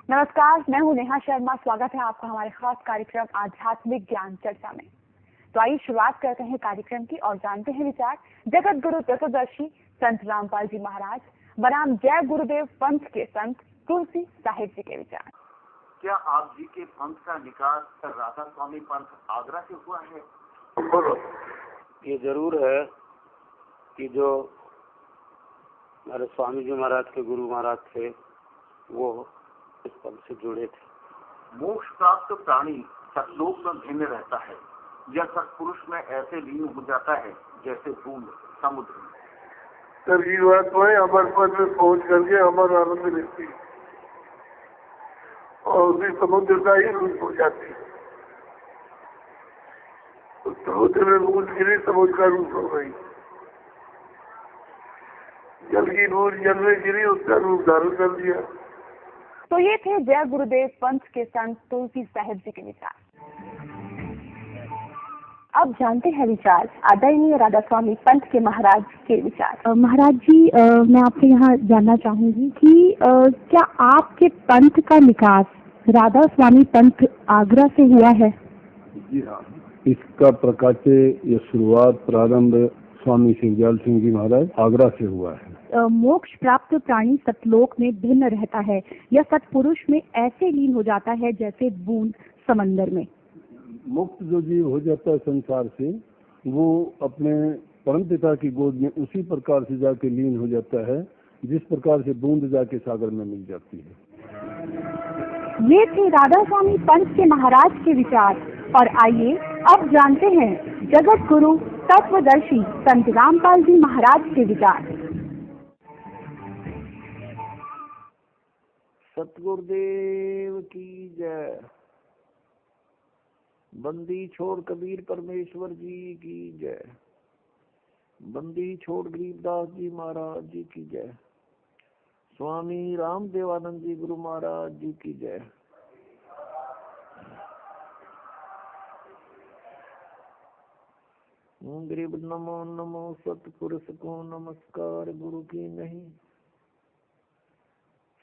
नमस्कार, मैं हूं नेहा शर्मा। स्वागत है आपका हमारे खास कार्यक्रम आध्यात्मिक ज्ञान चर्चा में। तो आइए शुरुआत करते हैं कार्यक्रम की और जानते हैं विचार जगत गुरु तत्वदर्शी संत रामपाल जी महाराज बनाम जय गुरुदेव पंथ के संत तुलसी साहिब जी के विचार। क्या आप जी के पंथ का निकास राधा स्वामी पंथ आगरा से हुआ है? ये जरूर है कि जो हमारे स्वामी जी महाराज के गुरु महाराज थे वो इस पंथ से जुड़े थे। मोक्ष प्राप्त प्राणी सतलोक में भिन्न रहता है। यह सत्पुरुष में ऐसे लीन हो जाता है जैसे बूंद समुद्र में। सभी आत्माएं अमर पद में पहुंच करके अमर आनंद लेती है और उसी समुद्र का ही रूप हो जाती है। तो समुद्र में बूंद गिरी, समुद्र का रूप हो गई। जल की बूंद जल में गिरी, उसका रूप धारण कर दिया। तो ये थे जय गुरुदेव पंथ के संत तुलसी साहिब जी के विचार। अब जानते हैं विचार आदरणीय राधा स्वामी पंथ के महाराज के विचार। महाराज जी, मैं आपसे यहाँ जानना चाहूंगी कि क्या आपके पंथ का निकास राधा स्वामी पंथ आगरा से हुआ है? जी हाँ, इसका प्रकाशे या शुरुआत प्रारंभ स्वामी सिंह जी महाराज आगरा से हुआ है। मोक्ष प्राप्त प्राणी सतलोक में भिन्न रहता है। यह सतपुरुष में ऐसे लीन हो जाता है जैसे बूंद समंदर में। मुक्त जो जीव हो जाता है संसार से, वो अपने परम पिता की गोद में उसी प्रकार से जाके लीन हो जाता है जिस प्रकार से बूंद जाके सागर में मिल जाती है। ये थे राधा स्वामी पंथ के महाराज के विचार। और आइए अब जानते हैं जगत गुरु तत्वदर्शी संत रामपाल जी महाराज के विचार। सतगुरुदेव की जय। बंदी छोड़ कबीर परमेश्वर जी की जय। बंदी छोड़ गरीबदास जी महाराज जी की जय। स्वामी राम देवानंद जी गुरु महाराज जी की जय। गरीब नमो नमो सतपुरुष को नमस्कार गुरु की नहीं।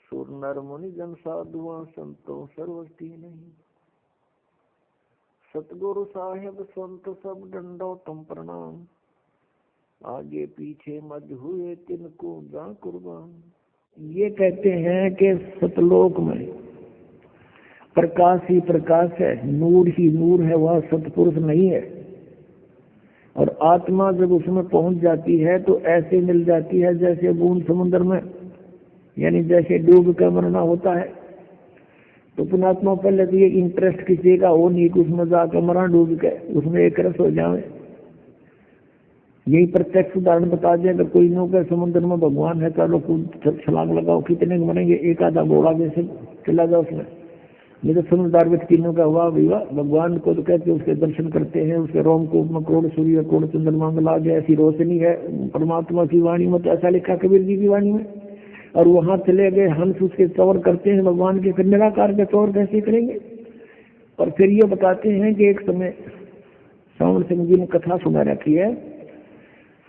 सुर नर मुनि जन साधुआ संतों सर्वस्ती नहीं। सतगुरु साहेब संत सब दंडोतम प्रणाम। आगे पीछे मज हुए तिनको जा कुर्बान। ये कहते हैं कि सतलोक में प्रकाश ही प्रकाश है, नूर ही नूर है, वह सतपुरुष नहीं है। और आत्मा जब उसमें पहुंच जाती है तो ऐसे मिल जाती है जैसे बूंद समुद्र में, यानी जैसे डूब कर मरना होता है। तो पुणात्मा पहले तो ये इंटरेस्ट किसी का हो नहीं कि उसमें जाकर मरा डूब के, उसमें एक रस हो जाए। यही प्रत्यक्ष उदाहरण बता दें, अगर कोई नो के समुद्र में भगवान है, चलो छलांग लगाओ, कितने मरेंगे? एक आधा घोड़ा जैसे चला जाओ उसमें। नहीं तो समझदार व्यक्ति का हुआ विवाह भगवान को तो कहते उसके दर्शन करते हैं, उसके रोमकूप में करोड़ सूर्य करोड़ चंद्रमा में लागे ऐसी रोशनी है परमात्मा की वाणी में। तो ऐसा लिखा कबीर जी की वाणी में। और वहां चले गए हंस उसके चौर करते हैं भगवान के, फिर निराकार के चौर कैसे करेंगे? और फिर ये बताते हैं कि एक समय सावन सिंह जी ने कथा सुना रखी है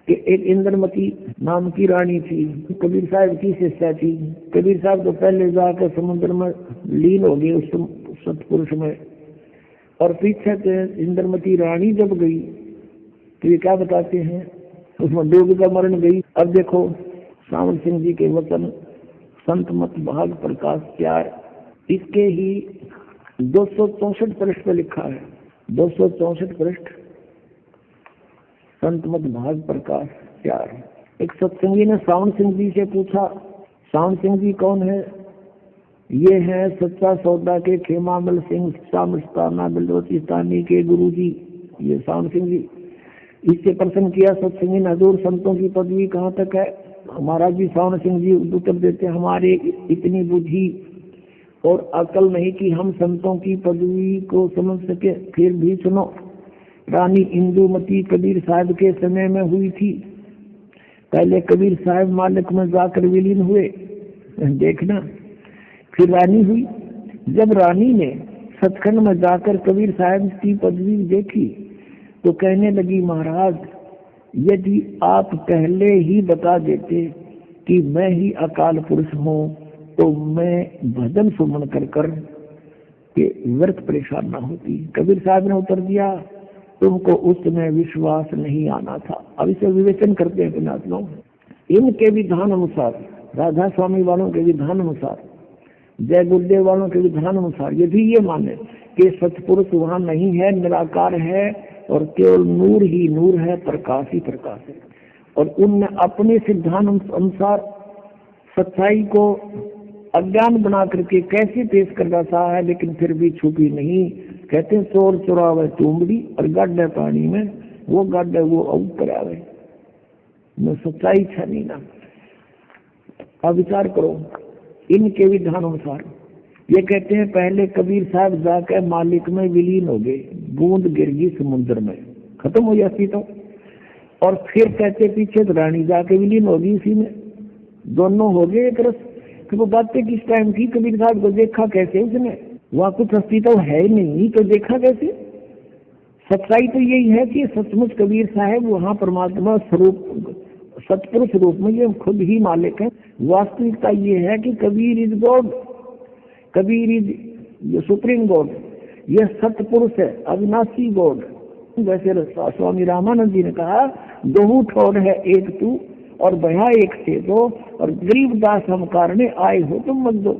कि एक इंद्रमती नाम की रानी थी, कबीर साहब की शिष्या थी। कबीर साहब तो पहले जाकर समुद्र में लीन हो गए उस सतपुरुष में, और पीछे से इंद्रमती रानी जब गई तो ये क्या बताते हैं, उसमें डूब कर मरण गई। अब देखो सावन सिंह जी के वचन संत मत भाग प्रकाश प्यार, इसके ही 264 पृष्ठ पे लिखा है। 264 पृष्ठ संत मत भाग प्रकाश प्यार। एक सत्संगी ने सावन सिंह जी से पूछा, सावन सिंह जी कौन है? ये है सच्चा सौदा के खेमामल सिंह सामस्ताना बिलवतिस्तानी के गुरु जी, ये सावन सिंह जी। इससे प्रश्न किया सत्संगी ने, हजूर संतों की पदवी कहाँ तक है? महाराज जी सावन सिंह जी उत्तर देते, हमारे इतनी बुद्धि और अकल नहीं कि हम संतों की पदवी को समझ सके। फिर भी सुनो, रानी इंदुमती कबीर साहब के समय में हुई थी। पहले कबीर साहब मालिक में जाकर विलीन हुए, देखना। फिर रानी हुई। जब रानी ने सचखंड में जाकर कबीर साहब की पदवी देखी तो कहने लगी, महाराज यदि आप पहले ही बता देते कि मैं ही अकाल पुरुष हूँ तो मैं भजन सुमन कर कर के व्यर्थ परेशान ना होती। कबीर साहब ने उत्तर दिया, तुमको उसमें विश्वास नहीं आना था। अब इसे विवेचन करते हैं पुण्यात्मा लोग, इनके विधान अनुसार, राधा स्वामी वालों के विधान अनुसार, जय गुरुदेव वालों के विधान अनुसार यदि ये माने कि सतपुरुष वहां नहीं है, निराकार है और केवल नूर ही नूर है, प्रकाश ही प्रकाश है, और उनने अपने सिद्धांत अनुसार सच्चाई को अज्ञान बना करके कैसे पेश करना चाहा है, लेकिन फिर भी छुपी नहीं। कहते चोर चुरावे तुमड़ी और गड्ढे पानी में, वो गड्ढे वो ऊपर आवे, मैं सच्चाई छानी ना। अब विचार करो इनके विधान अनुसार। ये कहते हैं पहले कबीर साहब जाकर मालिक में विलीन हो गए, बूंद गिर गई समुद्र में, खत्म हो जाती तो। और फिर कहते पीछे तो रानी जाके विलीन हो गई उसी में, दोनों हो गए एक रस। कि वो बातें किस टाइम की, कबीर साहब को देखा कैसे उसने, वहां कुछ अस्तित्व है नहीं तो देखा कैसे। सच्चाई तो यही है कि सचमुच कबीर साहब वहां परमात्मा स्वरूप सतपुरुष रूप में ये खुद ही मालिक है। वास्तविकता ये है कि Kabir is God, Kabir is supreme God, ये सतपुरुष है, अविनाशी गॉड। वैसे स्वामी रामानंद जी ने कहा, दो ठोर है एक तू और भया एक से दो, और गरीबदास हम कारणे आए हो तुम मत दो।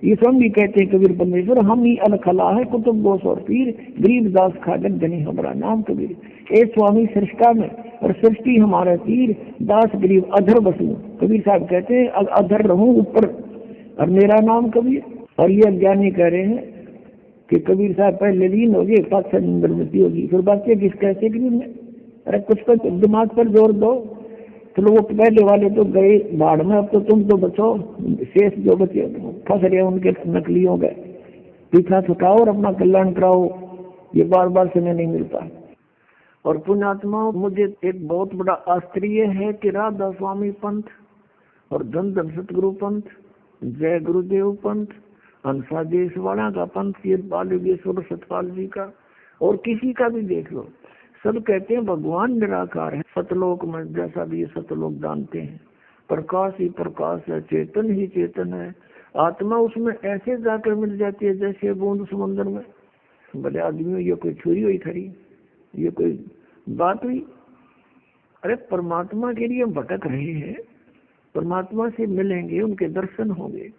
ये स्वयं भी कहते हैं कबीर परमेश्वर, हम ही अलखला है कुतुब गोस और पीर, गरीबदास खाजन धनी हमारा नाम कबीर। ए स्वामी सृष्टा में और सृष्टि हमारा तीर, दास गरीब अधर बसू। कबीर साहब कहते हैं अधर रहूं ऊपर और मेरा नाम कबीर। और ये अज्ञानी कह रहे हैं कि कबीर साहब पहले लीन हो गए, पाक निर्मित होगी, फिर बातें किस कैसे कबीर में। अरे कुछ तो दिमाग पर जोर दो। चलो वो पहले वाले तो गए बाढ़ में, अब तो तुम तो बचो, शेष जो बचे फंस रहे उनके नकलियों गए, पीछा छुटाओ और अपना कल्याण कराओ। ये बार बार समय नहीं मिलता। और पुण्यात्मा, मुझे एक बहुत बड़ा आश्चर्य है कि राधा स्वामी पंथ और धन धन सतगुरु पंथ, जय गुरुदेव पंथ, हंसा देशवाड़ा का पंथ, ये बालयोगेश्वर सतपाल जी का और किसी का भी देख लो, सब कहते हैं भगवान निराकार है। सतलोक में जैसा भी ये सतलोक जानते हैं, प्रकाश ही प्रकाश है, चेतन ही चेतन है, आत्मा उसमें ऐसे जाकर मिल जाती है जैसे बूंद समुद्र में। भले आदमियों ये कोई छुरी हुई खरी, ये कोई बात हुई। अरे परमात्मा के लिए हम भटक रहे हैं, परमात्मा से मिलेंगे, उनके दर्शन होंगे।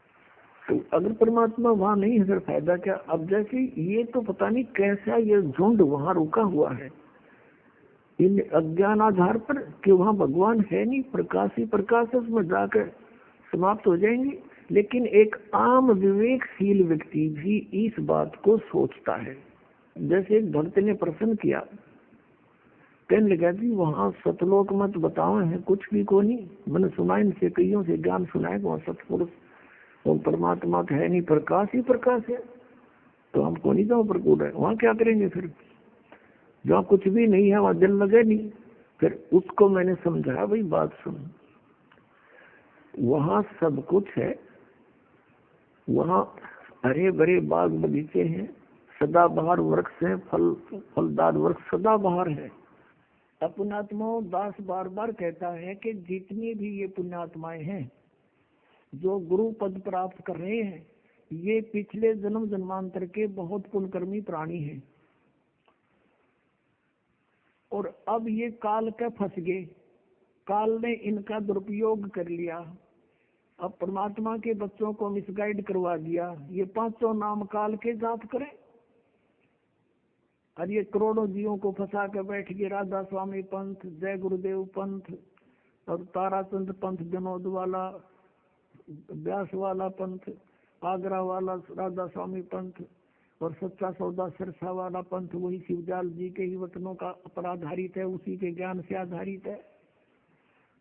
तो अगर परमात्मा वहां नहीं है फिर फायदा क्या। अब जैसे ये तो पता नहीं कैसा ये झुंड वहां रुका हुआ है इन अज्ञान आधार पर कि वहां भगवान है नहीं, प्रकाश ही प्रकाश है, उसमें जाकर समाप्त हो जाएंगे। लेकिन एक आम विवेकशील व्यक्ति भी इस बात को सोचता है। जैसे एक भक्त ने प्रश्न किया, कहने लगा जी वहां सतलोक में तो बताओ है कुछ भी को नहीं, मैंने सुना इनसे कईयों से ज्ञान सुनाए वहां सतपुरुष और परमात्मा तो है नहीं, प्रकाश ही प्रकाश है, तो हमको नहीं जाओ प्रकूट है, वहां क्या करेंगे फिर, जहाँ कुछ भी नहीं है वहां दिल लगे नहीं। फिर उसको मैंने समझाया, भाई बात सुन, वहां सब कुछ है, वहां हरे भरे बाग बगीचे हैं, सदाबहार वृक्ष है, फलदार वृक्ष सदाबहार है। पुण्यात्माओं, दास बार बार कहता है कि जितनी भी ये पुण्यात्माएं हैं जो गुरु पद प्राप्त कर रहे हैं, ये पिछले जन्म जन्मांतर के बहुत पुण्यकर्मी प्राणी हैं और अब ये काल के फंस गए, काल ने इनका दुरुपयोग कर लिया, अब परमात्मा के बच्चों को मिसगाइड करवा दिया। ये पांचों नाम काल के जाप करें और ये करोड़ों जीवों को फंसा कर बैठ गए। राधा स्वामी पंथ, जय गुरुदेव पंथ और ताराचंद पंथ, विनोद वाला, व्यास वाला पंथ, आगरा वाला राधा स्वामी पंथ और सच्चा सौदा सिरसा वाला पंथ वही शिवजाल जी के ही वचनों का पर आधारित है, उसी के ज्ञान से आधारित है।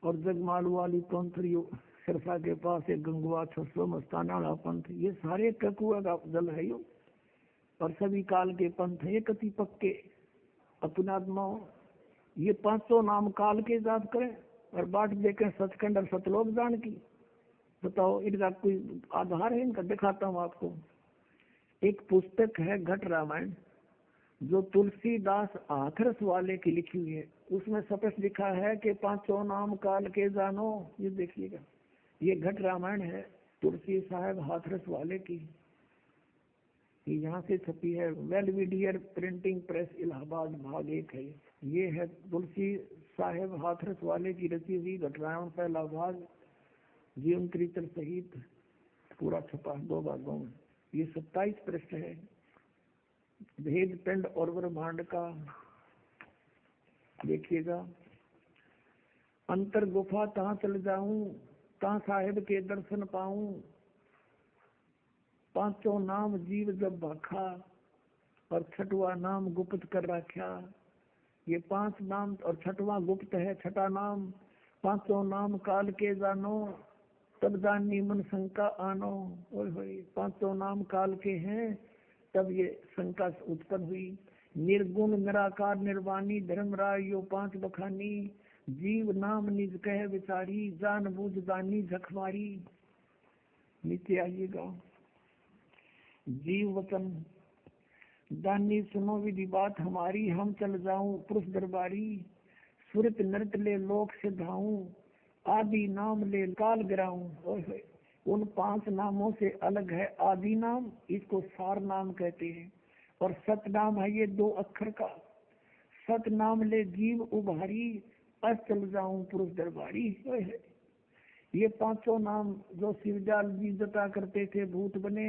और जगमाल वाली पंथ सिरसा के पास एक गंगवा 600 मस्ताना वाला पंथ, ये सारे ककुआ का जल है यो, और सभी काल के पंथ है, कति पक्के। अपनात्माओं, ये पांचों नाम काल के जाप करें और बाट देखें सचखंड और सतलोक जान की। बताओ इनका कोई आधार है? इनका दिखाता हूँ आपको। एक पुस्तक है घट रामायण, जो तुलसीदास हाथरस वाले की लिखी हुई है। उसमें स्पष्ट लिखा है कि पांचों नाम काल के जानो। ये देखिएगा, ये घट रामायण है, तुलसी साहब हाथरस वाले की, यहाँ से छपी है, वेलविडियर प्रिंटिंग प्रेस इलाहाबाद भाग 1 है। ये है तुलसी साहब हाथरस वाले की रची हुई घटनाओं पहला भाग, जीवन चरित्र सहित पूरा छपा 2 भागों में। ये 27 पृष्ठ है। भेद पिंड और ब्रह्मांड का देखिएगा। अंतर गुफा तहाँ चल जाऊं, तहाँ साहेब के दर्शन पाऊं, पांचों नाम जीव जब भाखा, और छठवा नाम गुप्त कर रखा। ये 5 नाम और छठवा गुप्त है, छठा नाम। पांचों नाम काल के जानो, तब जानी मन शंका आनो। ओए होए, पांचों नाम काल के हैं, तब ये शंका उत्पन्न हुई। निर्गुण निराकार निर्वाणी धर्मराय यो 5 बखानी, जीव नाम निज कह विचारी, जान बूझ दानी झखमारी। नीचे आइएगा। जीव वचन दानी सुनो विधि बात हमारी, हम चल जाऊं पुरुष दरबारी, सुरत नृत ले लोक सिधाऊं, आदि नाम ले काल गिराऊं। उन 5 नामों से अलग है आदि नाम, इसको सार नाम कहते हैं, और सत नाम है ये 2 अक्षर का। सत नाम ले जीव उभारी, अस चल जाऊं पुरुष दरबारी। ये 5 नाम जो शिवजाल जी जता करते थे भूत बने,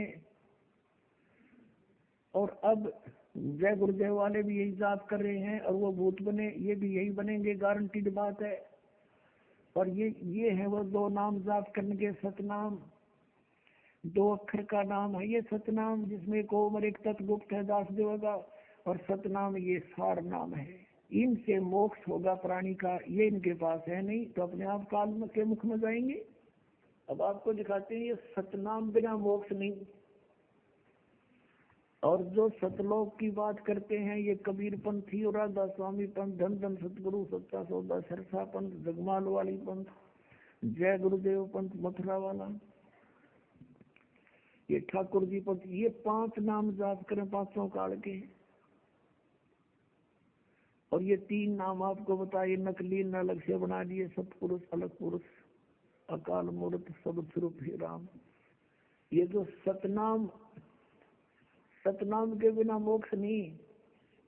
और अब जय गुरुदेव वाले भी यही जाप कर रहे हैं, और वो भूत बने, ये भी यही बनेंगे, गारंटीड बात है। और ये है वो 2 नाम जाप करने के सतनाम, 2 अक्षर का नाम है ये सतनाम, जिसमें कोमर एक तत् गुप्त है दास देवगा, और सतनाम ये सार नाम है। इनसे मोक्ष होगा प्राणी का, ये इनके पास है नहीं, तो अपने आप काल में के मुख में जाएंगे। अब आपको दिखाते हैं ये सतनाम बिना मोक्ष नहीं। और जो सतलोक की बात करते हैं, ये कबीर पंथी और राधा स्वामी पंथ, धन धन सतगुरु सत्ता सौदा सरसा पंथ, जगमाल वाली पंथ, जय गुरुदेव पंथ मथुरा वाला, ये ठाकुर जी पंथ। ये 5 नाम जाप करें 500 काल के। और ये 3 नाम आपको बताइए, नकली न अलग से बना दिए, सतपुरुष अलग पुरुष, अकाल मूर्त सब स्वरूप ही राम। ये जो सतनाम के बिना मोक्ष नहीं।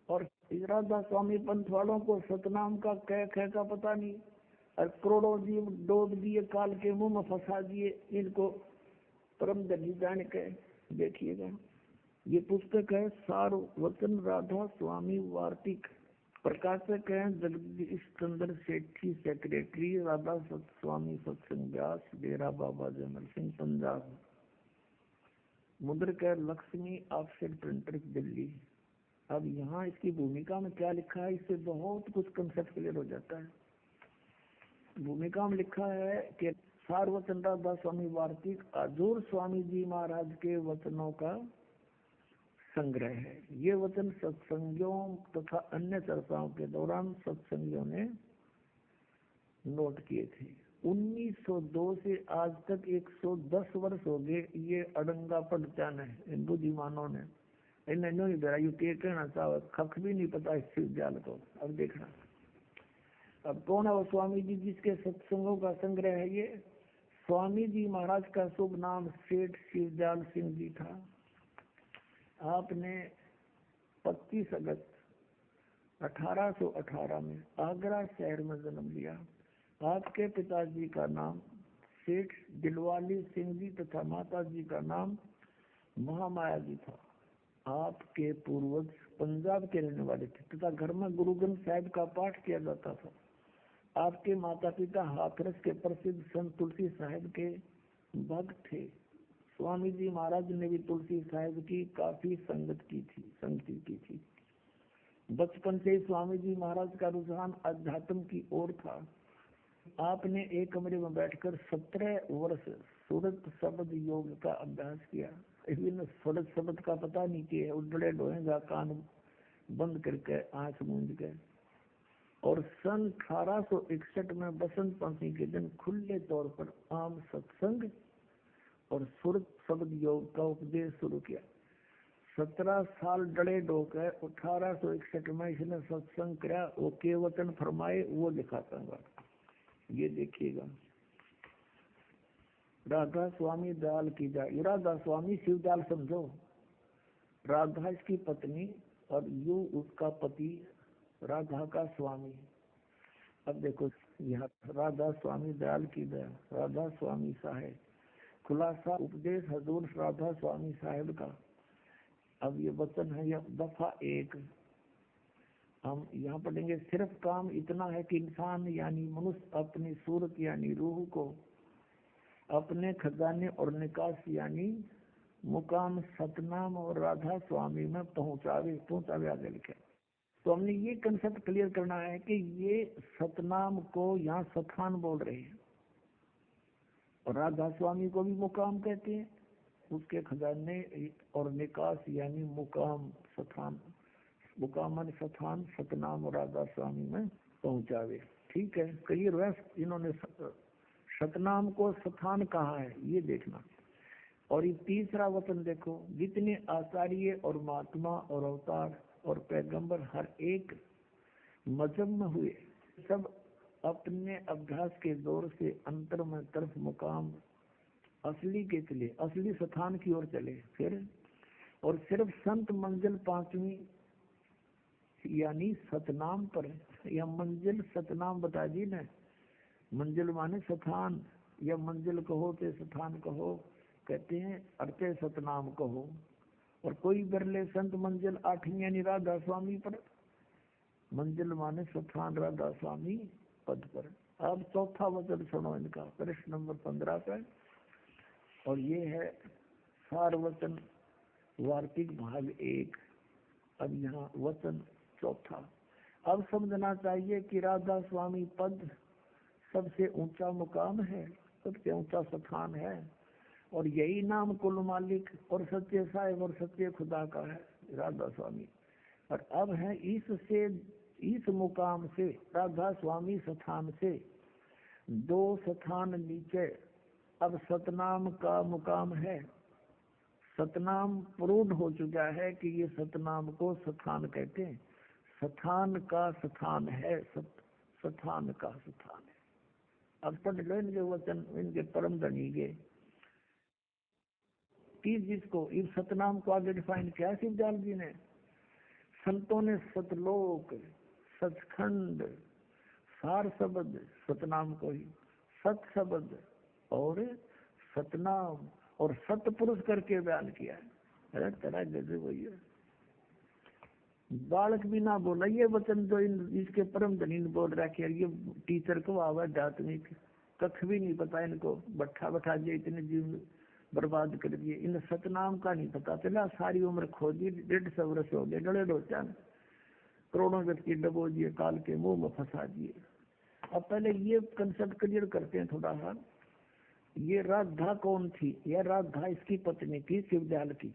और राधा स्वामी पंथ वालों को सतनाम का कह का पता नहीं, और करोड़ों जीव डोब दिए काल के मुंह में फंसा दिए, इनको परम दर्जी जान के। देखिएगा, ये पुस्तक है सार वचन राधा स्वामी वार्तिक, प्रकाशक है जगदीश चंद्र सेठी, सेक्रेटरी राधा स्वामी सत्संग व्यास, डेरा बाबा जमल सिंह पंजाब। मुद्रक है लक्ष्मी ऑफसेट प्रिंटर दिल्ली। अब यहाँ इसकी भूमिका में क्या लिखा है, इससे बहुत कुछ कंसेप्ट क्लियर हो जाता है। भूमिका में लिखा है कि सारवचन राधा स्वामी वार्तिक हजूर स्वामी जी महाराज के वचनों का संग्रह है। ये वचन सत्संगियों तथा अन्य चर्चाओं के दौरान सत्संगियों ने नोट किए थे। 1902 से आज तक 110 वर्ष हो गए ये अड़ंगा पढ़त्यान है इन बुद्धिमानों ने। इन्हें नहीं बेरा के कहना चाहो, खख भी नहीं पता इस विद्यालय को। अब देखना, अब कौन है वो स्वामी जी जिसके सत्संगों का संग्रह है ये? स्वामी जी महाराज का शुभ नाम सेठ शिवदयाल सिंह जी था। आपने 25 अगस्त 1818 में आगरा शहर में जन्म लिया। आपके पिताजी का नाम सेठ दिलवाली सिंह जी तथा माता जी का नाम महामाया जी था। आपके पूर्वज पंजाब के रहने वाले थे तथा घर में गुरु ग्रंथ साहिब का पाठ किया जाता था। आपके माता पिता हाथरस के प्रसिद्ध संत तुलसी साहिब के भक्त थे। स्वामी जी महाराज ने भी तुलसी साहिब की काफी संगति की थी। बचपन से स्वामी जी महाराज का रुझान अध्यात्म की ओर था। आपने एक कमरे में बैठकर 17 वर्ष सूरत शब्द योग का अभ्यास किया। सूरत शब्द का पता नहीं किया, उड़े डोएगा कान बंद करके आंख मूंद के। और सन 1861 में बसंत पंचमी के दिन खुले तौर पर आम सत्संग और सूरत शब्द योग का उपदेश शुरू किया। 17 साल डड़े डोकर 1861 में इसने सत्संग किया। वो के वचन फरमाए वो दिखाता हूँ, ये देखिएगा। राधा स्वामी दयाल की जाए। ये राधा स्वामी शिवदयाल समझो, राधा इसकी पत्नी और यू उसका पति, राधा का स्वामी। अब देखो यहाँ राधा स्वामी दयाल की दया, राधा स्वामी साहेब, खुलासा उपदेश हजूर राधा स्वामी साहेब का। अब ये वचन है, यह दफा 1 हम यहाँ पढ़ेंगे। सिर्फ काम इतना है कि इंसान यानी मनुष्य अपनी सूरत यानी रूह को अपने खजाने और निकास यानी मुकाम सतनाम और राधा स्वामी में पहुंचावे आगे लिखे। तो हमने ये कंसेप्ट क्लियर करना है कि ये सतनाम को यहाँ सथान बोल रहे हैं और राधा स्वामी को भी मुकाम कहते हैं, उसके खजाने और निकास यानी मुकाम सथान, मुकाम मान सथान, सतनाम और राधा स्वामी में पहुंचावे। ठीक है, क्लियर हुआ। इन्होंने सतनाम को सथान कहा है, ये देखना। और ये तीसरा वचन देखो, जितने आचार्य और महात्मा और अवतार और पैगंबर हर एक मजहब में हुए, सब अपने अभ्यास के दौर से अंतर में तरफ मुकाम असली के चले, असली स्थान की ओर चले। फिर और सिर्फ संत मंजिल 5वीं यानी सतनाम पर, या मंजिल सतनाम बता दी ना, मंजिल माने स्थान, या मंजिल कहो तो स्थान कहो, कहते हैं अर्थे सतनाम कहो। और कोई बिरले संत मंजिल 8वीं यानी राधा स्वामी पर, मंजिल माने स्थान राधा स्वामी पद पर। अब चौथा वचन सुनो इनका, प्रश्न नंबर 15 पे, और ये है सार वचन वार्तिक भाग 1। अब यहाँ वचन चौथा। अब समझना चाहिए कि राधा स्वामी पद सबसे ऊंचा मुकाम है, सबसे ऊंचा स्थान है, और यही नाम कुल मालिक और सच्चे साहिब और सच्चे खुदा का है, राधा स्वामी। और अब है इससे, इस मुकाम से, राधा स्वामी स्थान से 2 स्थान नीचे अब सतनाम का मुकाम है। सतनाम प्रूव हो चुका है कि ये सतनाम को स्थान कहते हैं, स्थान का स्थान है, स्थान का स्थान है। अब पढ़ लो इनके वचन, इनके परम धनी के कि जिसको इस सतनाम को आगे डिफाइन किया शिवदयाल जी ने। संतों ने सतलोक, सचखंड, सार शब्द सतनाम को ही सत शब्द और सतनाम और सतपुरुष करके बयान किया है। अरे तेरा गजब भैया, बालक भी ना बोला ये वचन जो इसके परम धनी बोल रहा है। ये टीचर को आवाज आत्मिक कख भी नहीं पता इनको, बैठा दिए, इतने जीव बर्बाद कर दिए। इन सतनाम का नहीं पता चला, सारी उम्र खो दी, 150 वर्ष हो गए, डले डोचान करोड़ों व्यक्ति डबो दिए, काल के मुंह में फंसा दिए। अब पहले ये कंसेप्ट क्लियर करते हैं थोड़ा सा। ये राधा कौन थी? यह राधा इसकी पत्नी थी शिवदयाल की,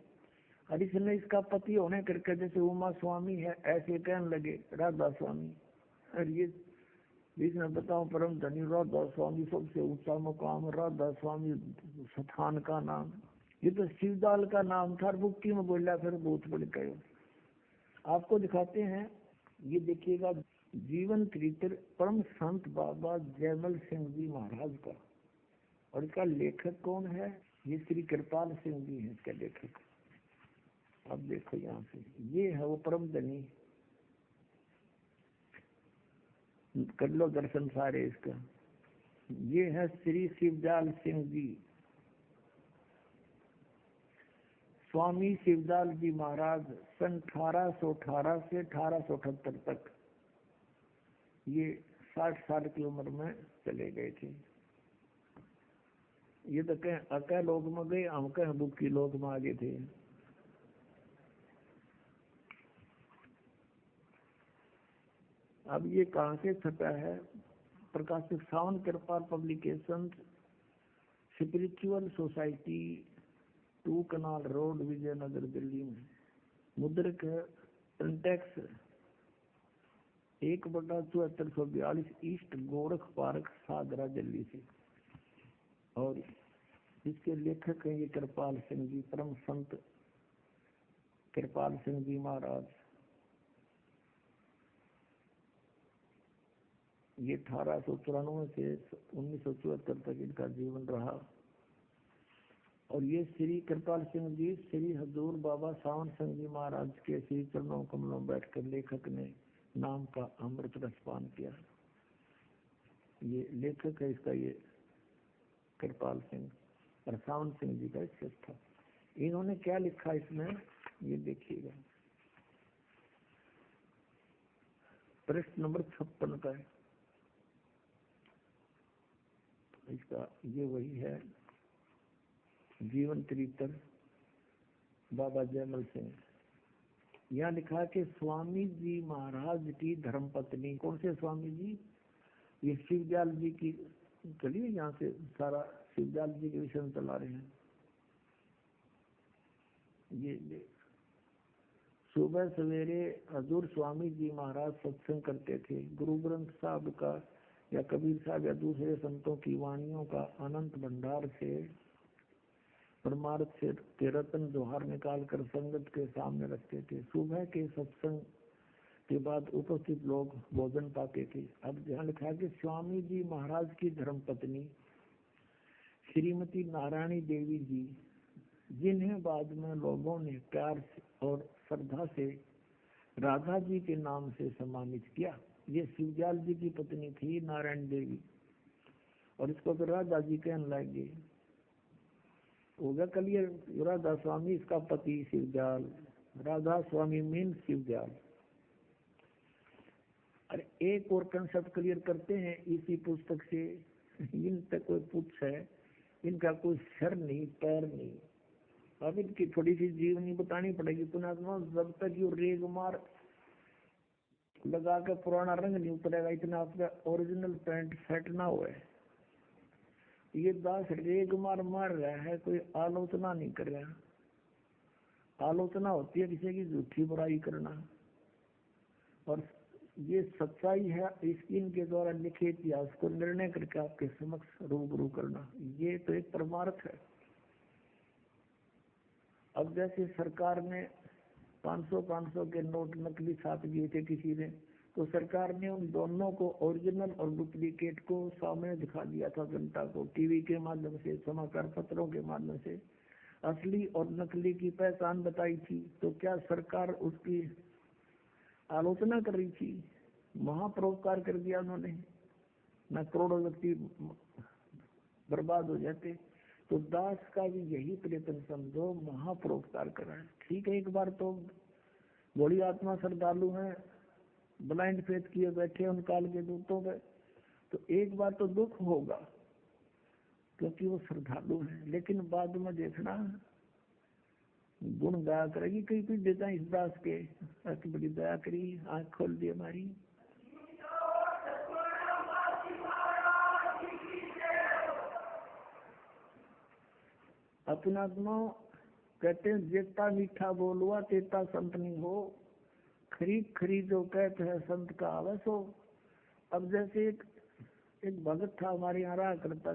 और इसने इसका पति होने करके जैसे उमा स्वामी है ऐसे कहने लगे राधा स्वामी। और ये इसने बताओ परम धनी राधा स्वामी सबसे ऊंचा मुकाम, राधा स्वामी स्थान का नाम, ये तो शिवदयाल का नाम था। बुक्की में बोला फिर भूत बन गए। आपको दिखाते हैं, ये देखिएगा जीवन चरित्र परम संत बाबा जयमल सिंह जी महाराज का, और इसका लेखक कौन है? ये श्री कृपाल सिंह जी है इसका लेखक। अब देखो यहाँ से, ये है वो परम धनी, कर लो दर्शन सारे इसका। ये है श्री शिवदयाल सिंह जी, स्वामी शिवदयाल जी महाराज सन 1818 से 1878 तक ये 60 साल की उम्र में चले गए थे। ये तो कह अकह लोग में गए, हम कह बुक्की लोग में आगे थे। अब ये कहाँ से छपा है? प्रकाशित सावन कृपाल publication, spiritual society, 2 canal road, Vijayanagar, Delhi में। मुद्रक इंटेक्स 1/7442 ईस्ट गोरख पार्क, सागरा, दिल्ली से। और इसके लेखक हैं ये कृपाल सिंह जी, परम संत कृपाल सिंह जी महाराज। ये 1894 से 1974 तक इनका जीवन रहा। और ये श्री कृपाल सिंह जी श्री हजूर बाबा सावन सिंह जी महाराज के श्री चरणों कमलों बैठकर लेखक ने नाम का अमृत रसपान किया। ये लेखक है इसका, ये कृपाल सिंह और सावन सिंह जी का शिष्य था। इन्होंने क्या लिखा इसमें ये देखिएगा, पृष्ठ नंबर 56 का है इसका। ये वही है जीवन चरित्र बाबा जयमल सिंह। यहाँ लिखा कि स्वामी जी महाराज की धर्मपत्नी, कौन से स्वामी जी, ये शिवदयाल जी की चलिए यहाँ से सारा शिवदयाल जी के विषय में चला रहे हैं। ये सुबह सवेरे हजूर स्वामी जी महाराज सत्संग करते थे। गुरु ग्रंथ साहब का या कबीर साहब या दूसरे संतों की वाणियों का अनंत भंडार से परमार्थ से के रत्न जोहार निकाल कर संगत के सामने रखते थे। सुबह के सत्संग के बाद उपस्थित लोग भोजन पाते थे। अब जहाँ लिखा कि स्वामी जी महाराज की धर्मपत्नी श्रीमती नारायणी देवी जी, जिन्हें बाद में लोगों ने प्यार और श्रद्धा से राधा जी के नाम से सम्मानित किया। ये शिवदयाल जी की पत्नी थी नारायण देवी, और इसको फिर राधा जी कहने लगे। होगा कलियर, राधा स्वामी इसका पति शिवदयाल, राधा स्वामी मीन शिवदयाल। अरे एक और कंसेप्ट क्लियर करते हैं इसी पुस्तक से। इन तक कोई पुच्छ है, इनका कोई सर नहीं पैर नहीं। अब इनकी थोड़ी सी जीवनी बतानी पड़ेगी। पुणात्मा जब तक ये रेग मार लगा के पुराना रंग नहीं उतरेगा, इतना आपका ओरिजिनल पैंट सेट ना हुआ है। ये दास रेग मार मार रहा है, कोई आलोचना नहीं कर रहा। आलोचना होती है किसी की झूठी बुराई करना, और ये सच्चाई है इनके द्वारा लिखे इतिहास को निर्णय करके आपके समक्ष रूबरू करना। ये तो एक परमार्थ है। अब जैसे सरकार ने 500 के नोट नकली छाप दिए थे किसी ने, तो सरकार ने उन दोनों को ओरिजिनल और डुप्लीकेट को सामने दिखा दिया था जनता को, टीवी के माध्यम से, समाचार पत्रों के माध्यम से असली और नकली की पहचान बताई थी। तो क्या सरकार उसकी आलोचना कर रही थी? महापरोपकार कर दिया उन्होंने, न करोड़ों व्यक्ति बर्बाद हो जाते। तो दास का भी यही प्रयत्न समझो, महापरोपकार करा है। ठीक है, एक बार तो बड़ी आत्मा श्रद्धालु है, ब्लाइंड फेथ किए बैठे उन काल के दूतों पे, तो एक बार तो दुख होगा क्योंकि वो श्रद्धालु है। लेकिन बाद में देखना गुण गाया करेगी। कई कुछ देता है इस दास के, ऐसी बड़ी दया करी, आंख खोल दी हमारी। अपनात्मा कहते हैं जेता मीठा बोलुआ तेता संत नहीं हो, खरीद खरीद जो कहते हैं संत का आलस हो। अब जैसे एक भगत था हमारे यहाँ रहा करता,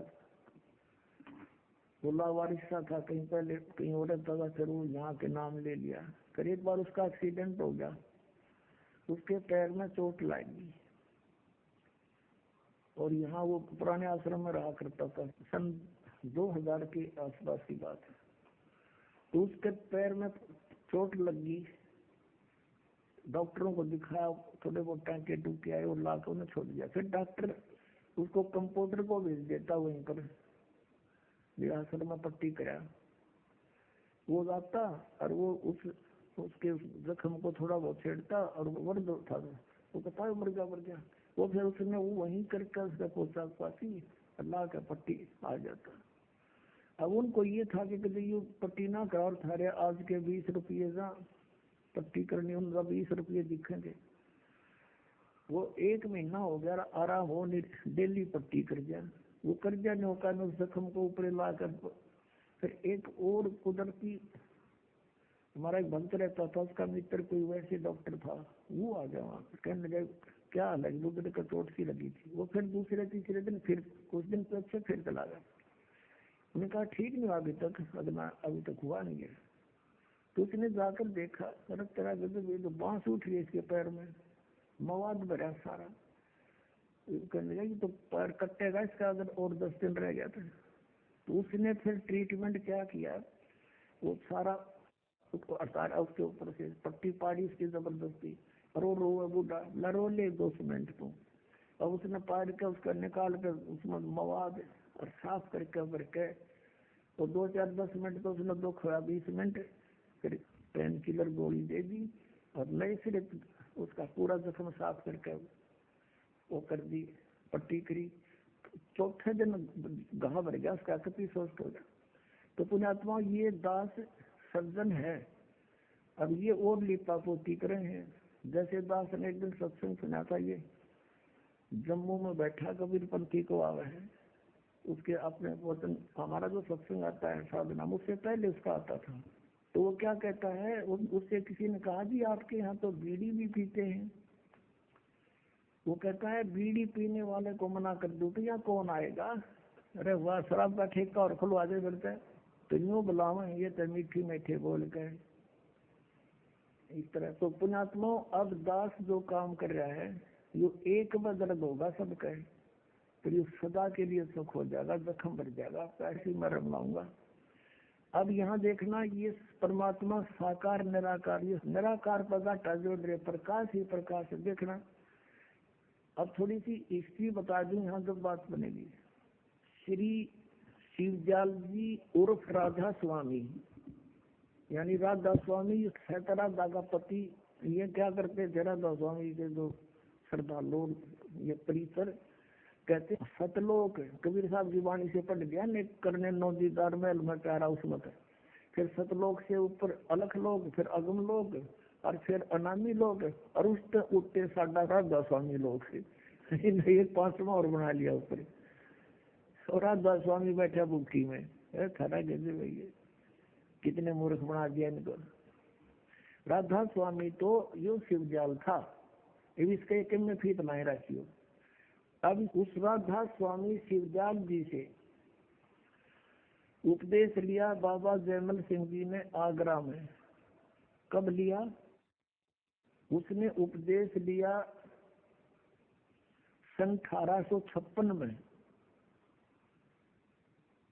बोला वारिसा था, कहीं पहले कहीं और रहता था, फिर वो यहाँ के नाम ले लिया। फिर एक बार उसका एक्सीडेंट हो गया, उसके पैर में चोट लगी, और यहाँ वो पुराने आश्रम में रहा करता था। सन 2000 के आसपास की बात है। तो उसके पैर में चोट लगी, डॉक्टरों को दिखाया, थोड़े बहुत टाँके टूके आए और लाकर उन्हें छोड़ दिया। फिर डॉक्टर उसको कंपाउंडर को भेज देता वहीं पर, आश्रम में पट्टी करा। वो जाता और वो उसके जख्म को थोड़ा बहुत छेड़ता, और वो वर्द था, वो कहता है मर गया। वो फिर उसने वो वहीं करके उसका पोशाक पाती, अल्लाह का पट्टी आ जाता। अब उनको ये था कि कभी ये पट्टी ना करा, और थारे आज के 20 रुपये जा पट्टी करनी, उनका 20 रुपये दिखेंगे। वो 1 महीना हो गया आराम हो नहीं, डेली पट्टी कर दिया। वो कर दिया नौका ने उस जख्म को ऊपर ला कर। फिर एक और कुदरती, हमारा एक भक्त रहता था, उसका मित्र कोई वैसे डॉक्टर था, वो आ गया वहाँ पर, कहने लगे क्या हाल है, दूसरे का चोट सी लगी थी। वो फिर दूसरे तीसरे दिन फिर कुछ दिन तो अच्छे फिर चला गया। उन्होंने कहा ठीक नहीं अभी तक, अभी तक हुआ नहीं है। तो उसने जाकर देखा, अरे तेरा गजब, ये तो बांस उठ रही है इसके पैर में, मवाद भरा सारा। कहने लगा तो पैर कटेगा इसका, अगर और 10 दिन रह गया था। तो उसने फिर ट्रीटमेंट क्या किया, वो सारा उसको अतारा, उसके ऊपर से पट्टी पाड़ी उसकी जबरदस्ती, और वो रोए बूढ़ा, लरो ले 2 मिनट को। अब उसने पाड़ के उसका निकाल कर उसमें मवाद और साफ करके भर के, तो 2-4-10 मिनट तो उसने दुख हुआ, 20 मिनट फिर पेन किलर गोली दे दी और नए सिरे उसका पूरा जख्म साफ करके वो कर दी, पट्टी करी। चौथे दिन घाव भर गया उसका, कति स्वस्थ हो गया। तो पुण्यात्मा ये दास सज्जन है, अब ये और लिपा पोती कर रहे हैं। जैसे दास ने एक दिन सत्संग सुना था, ये जम्मू में बैठा कबीर पंथी को आवा है, उसके अपने वचन, हमारा जो सत्संग आता है साधना, उससे पहले उसका आता था। तो वो क्या कहता है, उससे किसी ने कहा जी आपके यहाँ तो बीड़ी भी पीते हैं। वो कहता है बीड़ी पीने वाले को मना कर दूं तो यहाँ कौन आएगा, अरे वाह शराब का ठेका और खुलवा दे करते हैं, तो यूँ बुलावे ये तो मीठी मीठे बोल के इस तरह। तो पुण्यात्मा अब दास जो काम कर रहा है, ये एक बार दर्द होगा सबका, फिर ये सदा के लिए सुख हो जाएगा, जख्म भर जाएगा, ऐसी मैं रमलाऊंगा। अब यहाँ देखना, ये परमात्मा साकार निराकार, ये निराकार पदार्थ जो प्रकाश ही प्रकाश है। देखना अब थोड़ी सी हिस्ट्री बता दूं, यहाँ जब बात बनेगी। श्री शिवजाल जी उर्फ राधा स्वामी, यानी राधा स्वामी राधा का पति, ये क्या करते थे, राधा स्वामी के जो श्रद्धालु ये परिसर कहते सतलोक, कबीर साहब की वाणी से पढ़ गया ने करने नौ दीदार महल में प्यारा उसमत है। फिर सतलोक से ऊपर अलख लोग, फिर अगम लोग, और फिर अनामी लोग, और उठते साडा राधा स्वामी लोग से एक 5वां और बना लिया ऊपर। और राधा स्वामी बैठा बुक्की में, खरा कैसे भैया, कितने मूर्ख बना दिया इनको। राधा स्वामी तो यो शिवजाल था, इसके एक में फीत बनाए रखियो। अब उस राधा स्वामी शिवजाल जी से उपदेश लिया बाबा जयमल सिंह जी ने आगरा में। कब लिया, उसने उपदेश लिया सन 1856 में,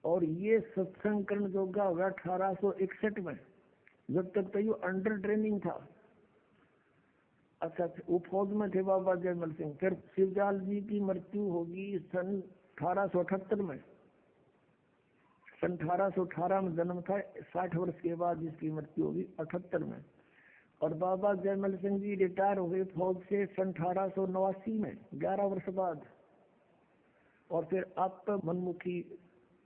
और ये सत्संगकरण जोगा होगा 1861 में। जब तक तो ये अंडर ट्रेनिंग था। अच्छा, वो फौज में थे बाबा जयमल सिंह। फिर शिवजाल जी की मृत्यु होगी सन 1878 में। सन 1818 में जन्म था, 60 वर्ष के बाद इसकी मृत्यु होगी 78 में। और बाबा जयमल सिंह जी रिटायर हुए फौज से सन 1889 में, 11 वर्ष बाद। और फिर आप मनमुखी